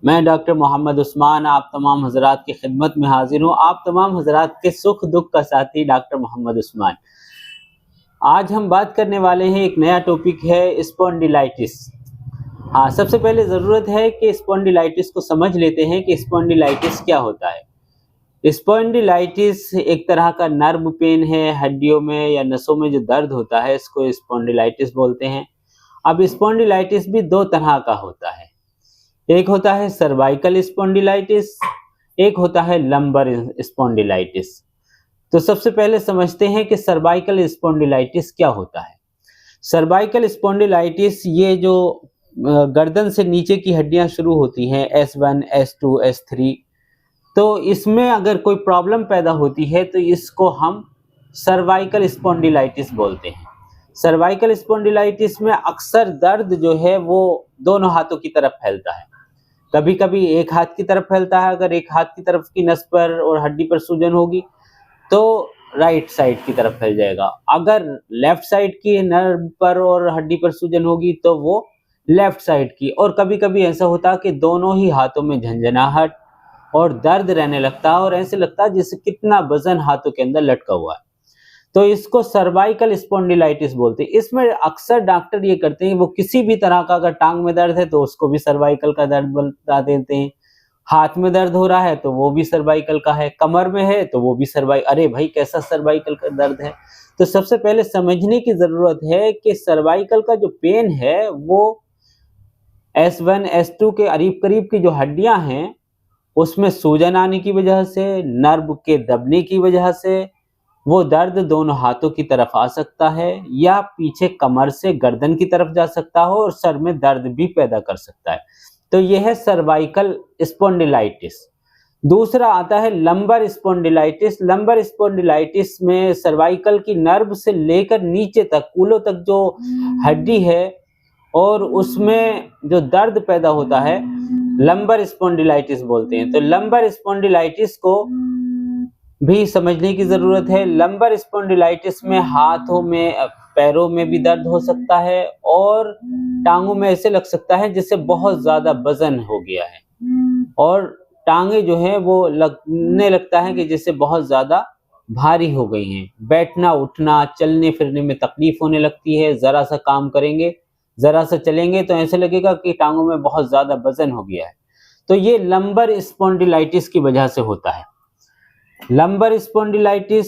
मैं डॉक्टर मोहम्मद उस्मान आप तमाम हजरात की खिदमत में हाजिर हूँ। आप तमाम हजरात के सुख दुख का साथी डॉक्टर मोहम्मद उस्मान। आज हम बात करने वाले हैं, एक नया टॉपिक है स्पॉन्डिलाइटिस। हाँ, सबसे पहले ज़रूरत है कि स्पॉन्डिलाइटिस को समझ लेते हैं कि स्पॉन्डिलाइटिस क्या होता है। स्पॉन्डिलाइटिस एक तरह का नर्व पेन है, हड्डियों में या नसों में जो दर्द होता है इसको स्पॉन्डिलाइटिस बोलते हैं। अब स्पॉन्डिलाइटिस भी दो तरह का होता है, एक होता है सर्वाइकल स्पॉन्डिलाइटिस, एक होता है लंबर स्पॉन्डिलाइटिस। तो सबसे पहले समझते हैं कि सर्वाइकल स्पॉन्डिलाइटिस क्या होता है। सर्वाइकल स्पॉन्डिलाइटिस ये जो गर्दन से नीचे की हड्डियां शुरू होती हैं, S1, S2, S3, तो इसमें अगर कोई प्रॉब्लम पैदा होती है तो इसको हम सर्वाइकल स्पॉन्डिलाइटिस बोलते हैं। सर्वाइकल स्पॉन्डिलाइटिस में अक्सर दर्द जो है वो दोनों हाथों की तरफ फैलता है। कभी कभी एक हाथ की तरफ फैलता है, अगर एक हाथ की तरफ की नस पर और हड्डी पर सूजन होगी तो राइट साइड की तरफ फैल जाएगा। अगर लेफ्ट साइड की नर्व पर और हड्डी पर सूजन होगी तो वो लेफ्ट साइड की। और कभी कभी ऐसा होता है कि दोनों ही हाथों में झंझनाहट और दर्द रहने लगता है और ऐसे लगता है जैसे कितना वजन हाथों के अंदर लटका हुआ है, तो इसको सर्वाइकल स्पॉन्डिलाइटिस बोलते हैं। इसमें अक्सर डॉक्टर ये करते हैं, वो किसी भी तरह का, अगर टांग में दर्द है तो उसको भी सर्वाइकल का दर्द बता देते हैं, हाथ में दर्द हो रहा है तो वो भी सर्वाइकल का है, कमर में है तो वो भी अरे भाई कैसा सर्वाइकल का दर्द है। तो सबसे पहले समझने की जरूरत है कि सर्वाइकल का जो पेन है वो S1, S2 के करीब करीब की जो हड्डियां हैं उसमें सूजन आने की वजह से, नर्व के दबने की वजह से वो दर्द दोनों हाथों की तरफ आ सकता है या पीछे कमर से गर्दन की तरफ जा सकता हो और सर में दर्द भी पैदा कर सकता है। तो यह है सर्वाइकल स्पॉन्डिलाइटिस। दूसरा आता है लंबर स्पॉन्डिलाइटिस। लंबर स्पॉन्डिलाइटिस में सर्वाइकल की नर्व से लेकर नीचे तक, कूलों तक जो हड्डी है और उसमें जो दर्द पैदा होता है, लंबर स्पॉन्डिलाइटिस बोलते हैं। तो लंबर स्पॉन्डिलाइटिस को भी समझने की जरूरत है। लंबर स्पॉन्डिलाइटिस में हाथों में, पैरों में भी दर्द हो सकता है और टांगों में ऐसे लग सकता है जैसे बहुत ज्यादा वजन हो गया है और टांगे जो है वो लगने लगता है कि जैसे बहुत ज्यादा भारी हो गई हैं। बैठना उठना चलने फिरने में तकलीफ होने लगती है, जरा सा काम करेंगे, जरा सा चलेंगे तो ऐसे लगेगा कि टांगों में बहुत ज्यादा वजन हो गया है। तो ये लंबर स्पॉन्डिलाइटिस की वजह से होता है। लंबर स्पॉन्डिलाइटिस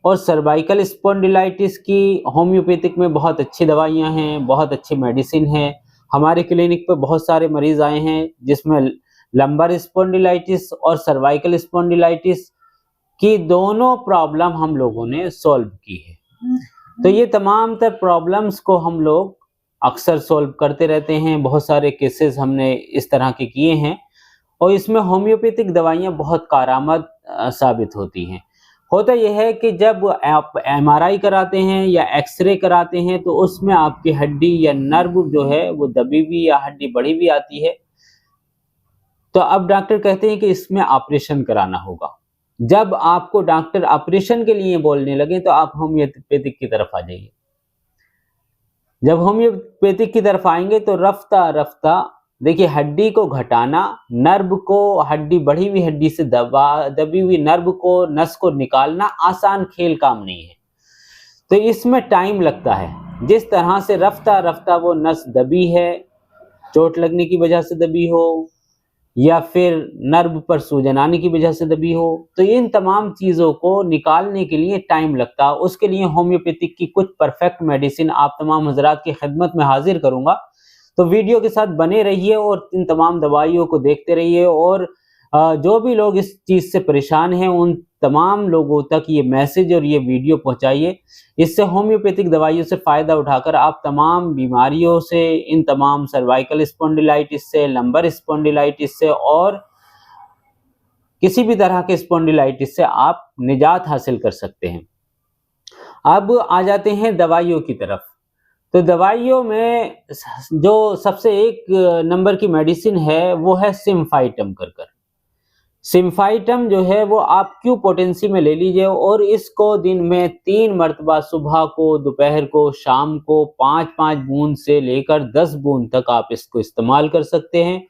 और सर्वाइकल स्पॉन्डिलाइटिस की होम्योपैथिक में बहुत अच्छी दवाइयां हैं, बहुत अच्छी मेडिसिन है। हमारे क्लिनिक पे बहुत सारे मरीज आए हैं जिसमें लंबर स्पॉन्डिलाइटिस और सर्वाइकल स्पॉन्डिलाइटिस की दोनों प्रॉब्लम हम लोगों ने सॉल्व की है। तो ये तमाम तर प्रॉब्लम्स को हम लोग अक्सर सॉल्व करते रहते हैं। बहुत सारे केसेस हमने इस तरह के किए हैं और इसमें होम्योपैथिक दवाइयाँ बहुत कारआमद साबित होती हैं। होता यह है कि जब आप MRI कराते हैं या एक्सरे कराते हैं तो उसमें आपकी हड्डी या नर्व जो है वो दबी हुई या हड्डी बढ़ी हुई आती है, तो अब डॉक्टर कहते हैं कि इसमें ऑपरेशन कराना होगा। जब आपको डॉक्टर ऑपरेशन के लिए बोलने लगे तो आप होम्योपैथिक की तरफ आ जाइए। जब होम्योपैथिक की तरफ आएंगे तो रफ्ता रफ्ता देखिए, हड्डी को घटाना, नर्व को, हड्डी बढ़ी हुई हड्डी से दबी हुई नर्व को, नस को निकालना आसान खेल काम नहीं है। तो इसमें टाइम लगता है। जिस तरह से रफ्ता रफ्ता वो नस दबी है, चोट लगने की वजह से दबी हो या फिर नर्व पर सूजन आने की वजह से दबी हो, तो इन तमाम चीज़ों को निकालने के लिए टाइम लगता है। उसके लिए होम्योपैथिक की कुछ परफेक्ट मेडिसिन आप तमाम हजरात की खिदमत में हाजिर करूंगा। तो वीडियो के साथ बने रहिए और इन तमाम दवाइयों को देखते रहिए और जो भी लोग इस चीज़ से परेशान हैं उन तमाम लोगों तक ये मैसेज और ये वीडियो पहुंचाइए। इससे होम्योपैथिक दवाइयों से फ़ायदा उठाकर आप तमाम बीमारियों से, इन तमाम सर्वाइकल स्पॉन्डिलाइटिस से, लंबर स्पॉन्डिलाइटिस से और किसी भी तरह के स्पॉन्डिलाइटिस से आप निजात हासिल कर सकते हैं। अब आ जाते हैं दवाइयों की तरफ। तो दवाइयों में जो सबसे एक नंबर की मेडिसिन है वो है सिम्फाइटम कर। सिम्फाइटम जो है वो आप क्यू पोटेंसी में ले लीजिए और इसको दिन में 3 मरतबा, सुबह को, दोपहर को, शाम को 5-5 बूंद से लेकर 10 बूंद तक आप इसको इस्तेमाल कर सकते हैं।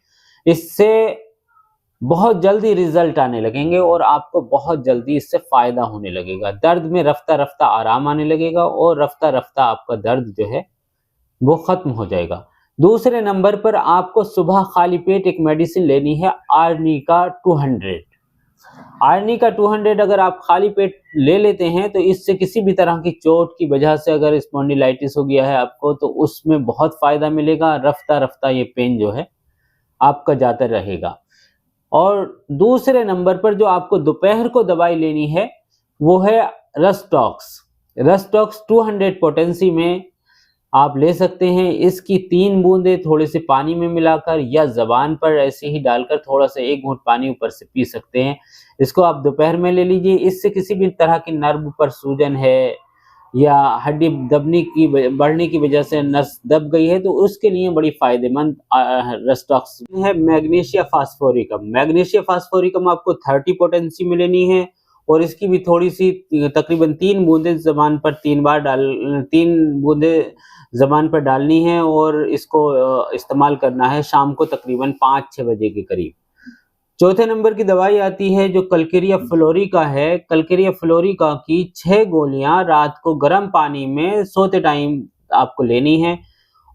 इससे बहुत जल्दी रिजल्ट आने लगेंगे और आपको बहुत जल्दी इससे फायदा होने लगेगा। दर्द में रफ्ता रफ्ता आराम आने लगेगा और रफ्ता रफ्ता आपका दर्द जो है वो खत्म हो जाएगा। दूसरे नंबर पर आपको सुबह खाली पेट एक मेडिसिन लेनी है, आर्निका 200। आर्निका 200 अगर आप खाली पेट ले लेते हैं तो इससे किसी भी तरह की चोट की वजह से अगर स्पॉन्डिलाइटिस हो गया है आपको, तो उसमें बहुत फायदा मिलेगा। रफ्ता रफ्ता ये पेन जो है आपका जाता रहेगा। और दूसरे नंबर पर जो आपको दोपहर को दवाई लेनी है वो है रस्टॉक्स। रस्टॉक्स 200 पोटेंसी में आप ले सकते हैं। इसकी 3 बूंदे थोड़े से पानी में मिलाकर या जबान पर ऐसे ही डालकर थोड़ा सा 1 घूंट पानी ऊपर से पी सकते हैं। इसको आप दोपहर में ले लीजिए। इससे किसी भी तरह की नर्व पर सूजन है या हड्डी दबने की बढ़ने की वजह से नस दब गई है तो उसके लिए बड़ी फायदेमंद रस्टॉक्स है। मैग्नीशिया फास्फोरिकम। मैग्नीशिया फास्फोरिकम आपको 30 पोटेंसी में लेनी है और इसकी भी थोड़ी सी तकरीबन 3 बूंदे जबान पर 3 बूंदे जबान पर डालनी है और इसको इस्तेमाल करना है शाम को तकरीबन 5-6 बजे के करीब। चौथे नंबर की दवाई आती है जो कल्केरिया फ्लोरिका है। कल्केरिया फ्लोरिका की 6 गोलियां रात को गर्म पानी में सोते टाइम आपको लेनी है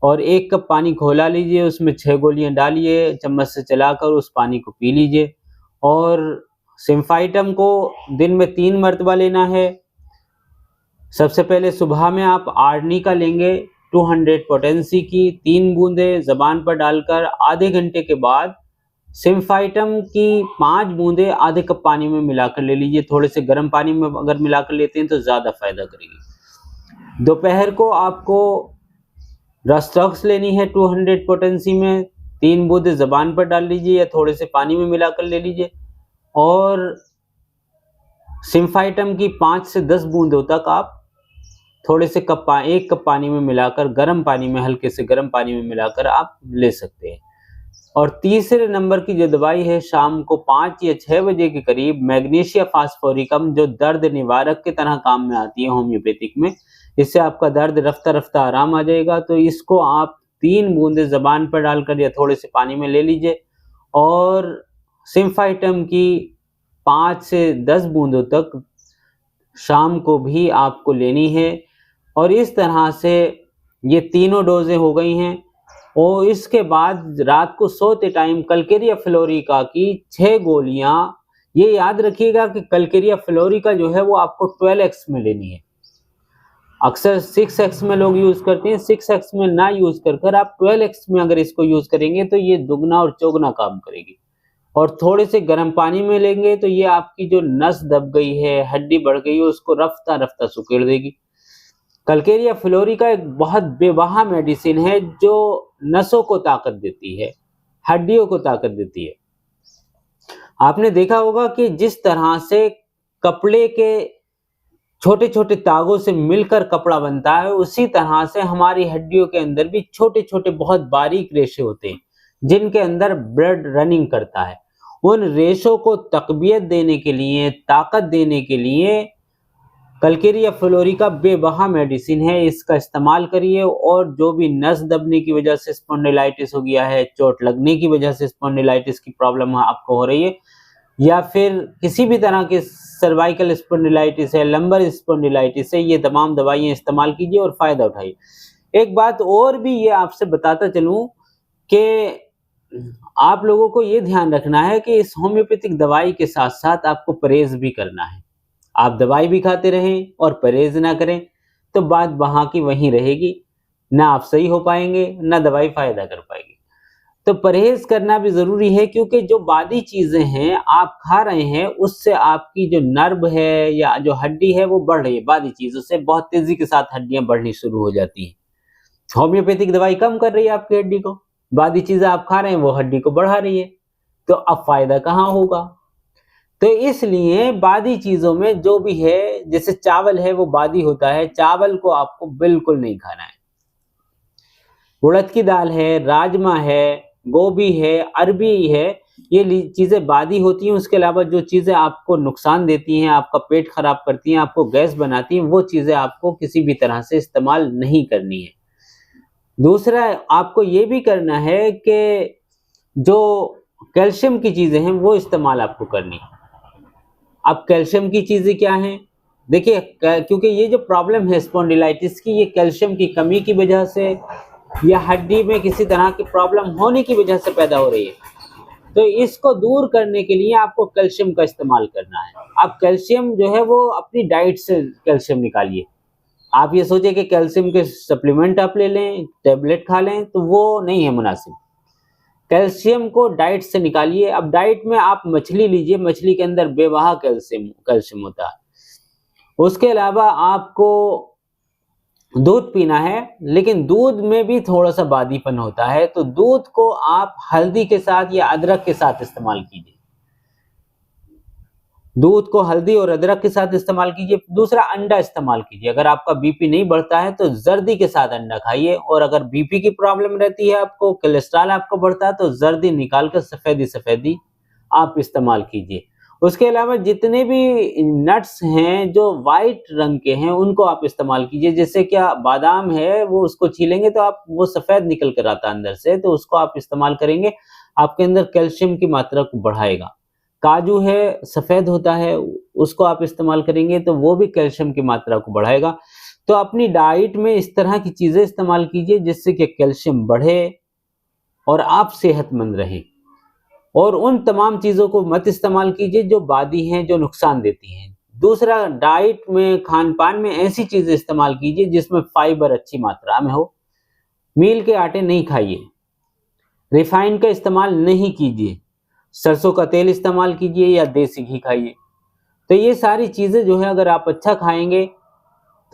और 1 कप पानी खौला लीजिए, उसमें 6 गोलियां डालिए, चम्मच से चलाकर उस पानी को पी लीजिए। और सिम्फाइटम को दिन में 3 मरतबा लेना है। सबसे पहले सुबह में आप आर्निका लेंगे 200 पोटेंसी की, 3 बूंदे जबान पर डालकर। आधे घंटे के बाद सिम्फाइटम की 5 बूंदे आधे कप पानी में मिलाकर ले लीजिए। थोड़े से गर्म पानी में अगर मिलाकर लेते हैं तो ज़्यादा फायदा करेगी। दोपहर को आपको रस्टॉक्स लेनी है 200 पोटेंसी में, 3 बूंदे जबान पर डाल लीजिए या थोड़े से पानी में मिलाकर ले लीजिए। और सिम्फाइटम की 5 से 10 बूंदों तक आप थोड़े से 1 कप पानी में मिलाकर, गर्म पानी में, हल्के से गर्म पानी में मिलाकर आप ले सकते हैं। और तीसरे नंबर की जो दवाई है शाम को 5 या 6 बजे के करीब, मैग्नीशिया फास्फोरिकम, जो दर्द निवारक की तरह काम में आती है होम्योपैथिक में। इससे आपका दर्द रफ्ता रफ्ता आराम आ जाएगा। तो इसको आप 3 बूंदे जबान पर डालकर या थोड़े से पानी में ले लीजिए और सिम्फाइटम की 5 से 10 बूंदों तक शाम को भी आपको लेनी है। और इस तरह से ये तीनों डोजें हो गई हैं। और इसके बाद रात को सोते टाइम कल्केरिया फ्लोरिका की 6 गोलियां, ये याद रखिएगा कि कल्केरिया फ्लोरिका जो है वो आपको 12x में लेनी है। अक्सर 6x में लोग यूज करते हैं। 6x में ना यूज कर आप 12x में अगर इसको यूज करेंगे तो ये दुगना और चौगुना काम करेगी। और थोड़े से गर्म पानी में लेंगे तो ये आपकी जो नस दब गई है, हड्डी बढ़ गई है, उसको रफ्ता रफ्ता सुकेड़ देगी। कल्केरिया फ्लोरिका एक बहुत बेवहा मेडिसिन है जो नसों को ताकत देती है, हड्डियों को ताकत देती है। आपने देखा होगा कि जिस तरह से कपड़े के छोटे छोटे तागों से मिलकर कपड़ा बनता है, उसी तरह से हमारी हड्डियों के अंदर भी छोटे छोटे बहुत बारीक रेशे होते हैं जिनके अंदर ब्लड रनिंग करता है। उन रेशों को तकवियत देने के लिए, ताकत देने के लिए कल्केरिया फ्लोरिका बेवहा मेडिसिन है। इसका इस्तेमाल करिए। और जो भी नस दबने की वजह से स्पॉन्डिलाइटिस हो गया है, चोट लगने की वजह से स्पॉन्डिलाइटिस की प्रॉब्लम आपको हो रही है, या फिर किसी भी तरह के सर्वाइकल स्पॉन्डिलाइटिस है, लंबर स्पॉन्डिलाइटिस है, ये तमाम दवाइयाँ इस्तेमाल कीजिए और फ़ायदा उठाइए। एक बात और भी ये आपसे बताता चलूँ कि आप लोगों को ये ध्यान रखना है कि इस होम्योपैथिक दवाई के साथ साथ आपको परहेज भी करना है। आप दवाई भी खाते रहें और परहेज ना करें तो बात वहाँ की वहीं रहेगी। ना आप सही हो पाएंगे, ना दवाई फ़ायदा कर पाएगी। तो परहेज करना भी ज़रूरी है, क्योंकि जो बादी चीज़ें हैं आप खा रहे हैं उससे आपकी जो नर्व है या जो हड्डी है वो बढ़ रही है। बादी चीज़ों से बहुत तेज़ी के साथ हड्डियाँ बढ़नी शुरू हो जाती हैं। होम्योपैथिक दवाई कम कर रही है आपकी हड्डी को, बादी चीज़ें आप खा रहे हैं वो हड्डी को बढ़ा रही है, तो अब फ़ायदा कहाँ होगा। तो इसलिए बादी चीज़ों में जो भी है, जैसे चावल है वो बादी होता है, चावल को आपको बिल्कुल नहीं खाना है। उड़द की दाल है, राजमा है, गोभी है, अरबी है, ये चीज़ें बादी होती हैं। उसके अलावा जो चीज़ें आपको नुकसान देती हैं, आपका पेट खराब करती हैं, आपको गैस बनाती हैं, वो चीज़ें आपको किसी भी तरह से इस्तेमाल नहीं करनी है। दूसरा आपको ये भी करना है कि जो कैल्शियम की चीज़ें हैं वो इस्तेमाल आपको करनी है। अब कैल्शियम की चीज़ें क्या हैं? देखिए क्योंकि ये जो प्रॉब्लम है स्पॉन्डिलाइटिस की, ये कैल्शियम की कमी की वजह से या हड्डी में किसी तरह की प्रॉब्लम होने की वजह से पैदा हो रही है। तो इसको दूर करने के लिए आपको कैल्शियम का इस्तेमाल करना है। अब कैल्शियम जो है वो अपनी डाइट से कैल्शियम निकालिए। आप ये सोचिए कि कैल्शियम के सप्लीमेंट आप ले लें, टैबलेट खा लें, तो वो नहीं है मुनासिब। कैल्शियम को डाइट से निकालिए। अब डाइट में आप मछली लीजिए, मछली के अंदर बेवहा कैल्शियम होता है। उसके अलावा आपको दूध पीना है, लेकिन दूध में भी थोड़ा-सा बादीपन होता है, तो दूध को आप हल्दी के साथ या अदरक के साथ इस्तेमाल कीजिए। दूध को हल्दी और अदरक के साथ इस्तेमाल कीजिए। दूसरा, अंडा इस्तेमाल कीजिए। अगर आपका बीपी नहीं बढ़ता है तो जर्दी के साथ अंडा खाइए, और अगर बीपी की प्रॉब्लम रहती है आपको, कोलेस्ट्रॉल आपको बढ़ता है, तो जर्दी निकाल कर सफ़ेदी आप इस्तेमाल कीजिए। उसके अलावा जितने भी नट्स हैं जो वाइट रंग के हैं उनको आप इस्तेमाल कीजिए। जैसे क्या बादाम है, वो उसको छीलेंगे तो आप वो सफ़ेद निकल कर आता है अंदर से, तो उसको आप इस्तेमाल करेंगे, आपके अंदर कैल्शियम की मात्रा को बढ़ाएगा। काजू है, सफ़ेद होता है, उसको आप इस्तेमाल करेंगे तो वो भी कैल्शियम की मात्रा को बढ़ाएगा। तो अपनी डाइट में इस तरह की चीज़ें इस्तेमाल कीजिए जिससे कि कैल्शियम बढ़े और आप सेहतमंद रहें। और उन तमाम चीज़ों को मत इस्तेमाल कीजिए जो बादी हैं, जो नुकसान देती हैं। दूसरा, डाइट में, खान-पान में ऐसी चीज़ें इस्तेमाल कीजिए जिसमें फाइबर अच्छी मात्रा में हो। मील के आटे नहीं खाइए, रिफाइंड का इस्तेमाल नहीं कीजिए, सरसों का तेल इस्तेमाल कीजिए या देसी घी खाइए। तो ये सारी चीज़ें जो है अगर आप अच्छा खाएँगे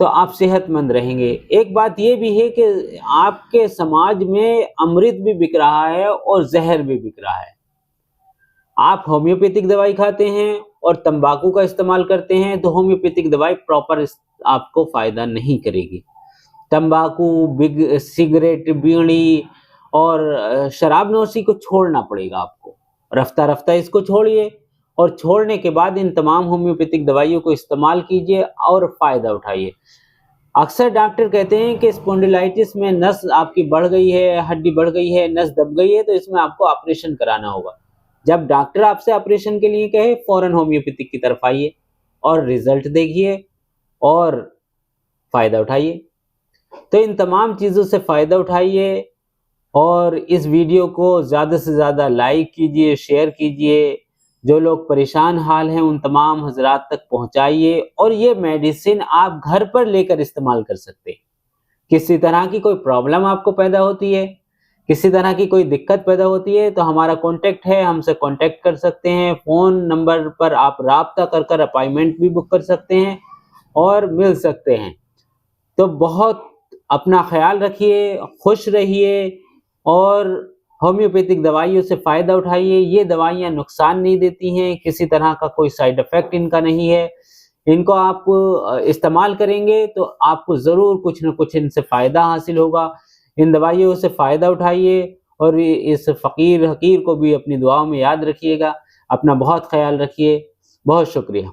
तो आप सेहतमंद रहेंगे। एक बात ये भी है कि आपके समाज में अमृत भी बिक रहा है और ज़हर भी बिक रहा है। आप होम्योपैथिक दवाई खाते हैं और तंबाकू का इस्तेमाल करते हैं, तो होम्योपैथिक दवाई प्रॉपर आपको फ़ायदा नहीं करेगी। तंबाकू, सिगरेट, बीड़ी और शराब-नोशी को छोड़ना पड़ेगा आपको। रफ्ता-रफ्ता इसको छोड़िए, और छोड़ने के बाद इन तमाम होम्योपैथिक दवाइयों को इस्तेमाल कीजिए और फ़ायदा उठाइए। अक्सर डॉक्टर कहते हैं कि स्पॉन्डिलाइटिस में नस आपकी बढ़ गई है, हड्डी बढ़ गई है, नस दब गई है, तो इसमें आपको ऑपरेशन कराना होगा। जब डॉक्टर आपसे ऑपरेशन के लिए कहे, फ़ौरन होम्योपैथिक की तरफ आइए और रिज़ल्ट देखिए और फ़ायदा उठाइए। तो इन तमाम चीज़ों से फ़ायदा उठाइए और इस वीडियो को ज़्यादा से ज़्यादा लाइक कीजिए, शेयर कीजिए। जो लोग परेशान हाल हैं उन तमाम हज़रात तक पहुँचाइए, और ये मेडिसिन आप घर पर लेकर इस्तेमाल कर सकते हैं। किसी तरह की कोई प्रॉब्लम आपको पैदा होती है, किसी तरह की कोई दिक्कत पैदा होती है, तो हमारा कॉन्टैक्ट है, हमसे कॉन्टैक्ट कर सकते हैं। फ़ोन नंबर पर आप राब्ता कर अपॉइंटमेंट भी बुक कर सकते हैं और मिल सकते हैं। तो बहुत अपना ख़्याल रखिए, खुश रहिए और होम्योपैथिक दवाइयों से फ़ायदा उठाइए। ये दवाइयाँ नुकसान नहीं देती हैं, किसी तरह का कोई साइड इफ़ेक्ट इनका नहीं है। इनको आप इस्तेमाल करेंगे तो आपको ज़रूर कुछ न कुछ इनसे फ़ायदा हासिल होगा। इन दवाइयों से फ़ायदा उठाइए और इस फ़कीर हकीर को भी अपनी दुआओं में याद रखिएगा। अपना बहुत ख़्याल रखिए। बहुत शुक्रिया।